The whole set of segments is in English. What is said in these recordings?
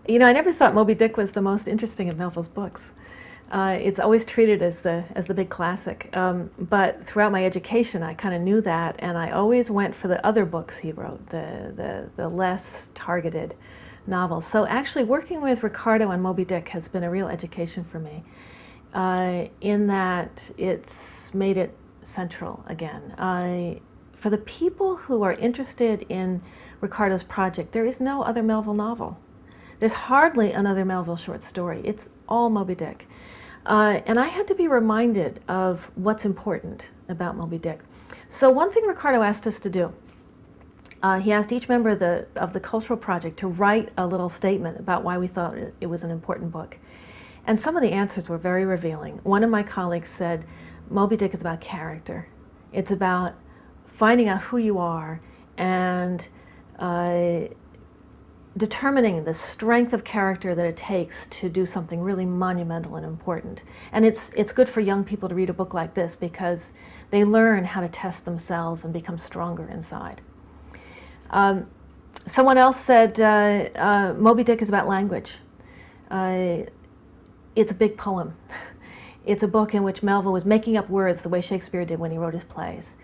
You know, I never thought Moby-Dick was the most interesting of Melville's books. It's always treated as the big classic. But throughout my education, I kind of knew that, and I always went for the other books he wrote, the less targeted novels. So actually, working with Ricardo on Moby-Dick has been a real education for me, in that it's made it central again. For the people who are interested in Ricardo's project, there is no other Melville novel. There's hardly another Melville short story. It's all Moby-Dick. And I had to be reminded of what's important about Moby-Dick. So one thing Ricardo asked us to do, he asked each member of the cultural project to write a little statement about why we thought it was an important book. And some of the answers were very revealing. One of my colleagues said, Moby-Dick is about character. It's about finding out who you are and determining the strength of character that it takes to do something really monumental and important. And it's good for young people to read a book like this because they learn how to test themselves and become stronger inside. Someone else said Moby-Dick is about language. It's a big poem. It's a book in which Melville was making up words the way Shakespeare did when he wrote his plays,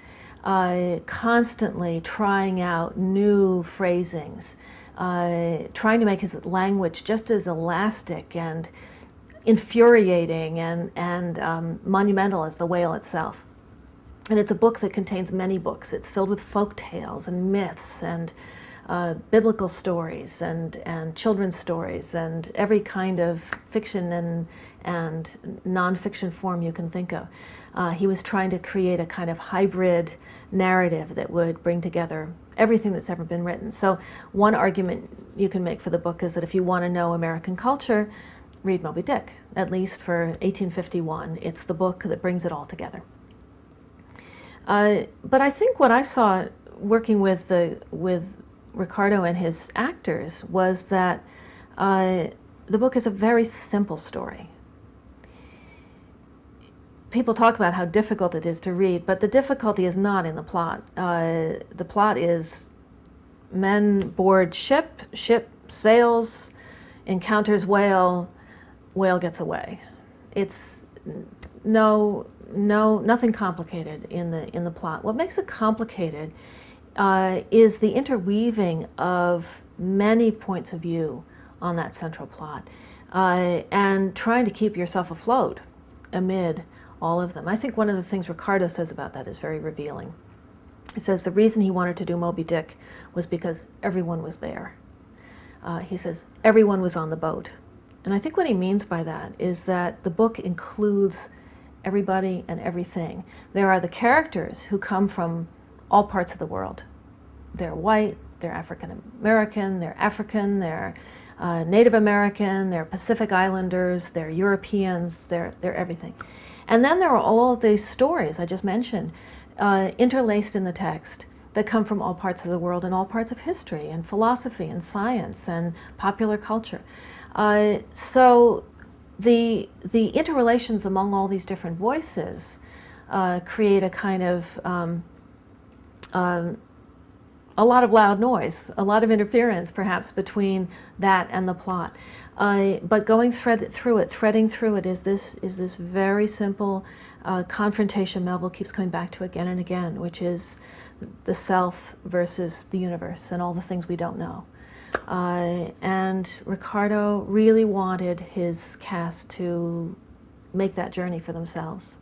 constantly trying out new phrasings, trying to make his language just as elastic and infuriating and monumental as the whale itself. And it's a book that contains many books. It's filled with folk tales and myths and biblical stories and children's stories and every kind of fiction and nonfiction form you can think of. He was trying to create a kind of hybrid narrative that would bring together everything that's ever been written. So one argument you can make for the book is that if you want to know American culture, read Moby-Dick, at least for 1851. It's the book that brings it all together. But I think what I saw working with Ricardo and his actors was that the book is a very simple story. People talk about how difficult it is to read, but the difficulty is not in the plot. The plot is men board ship, ship sails, encounters whale, whale gets away. It's nothing complicated in the plot. What makes it complicated is the interweaving of many points of view on that central plot, and trying to keep yourself afloat amid all of them. I think one of the things Ricardo says about that is very revealing. He says the reason he wanted to do Moby-Dick was because everyone was there. He says everyone was on the boat. And I think what he means by that is that the book includes everybody and everything. There are the characters who come from all parts of the world. They're white, they're African American, they're African, they're Native American, they're Pacific Islanders, they're Europeans, they're everything. And then there are all these stories I just mentioned, interlaced in the text, that come from all parts of the world and all parts of history and philosophy and science and popular culture. So the interrelations among all these different voices create a kind of a lot of loud noise, a lot of interference perhaps between that and the plot. But going threading through it is this very simple confrontation Melville keeps coming back to again and again, which is the self versus the universe and all the things we don't know. And Ricardo really wanted his cast to make that journey for themselves.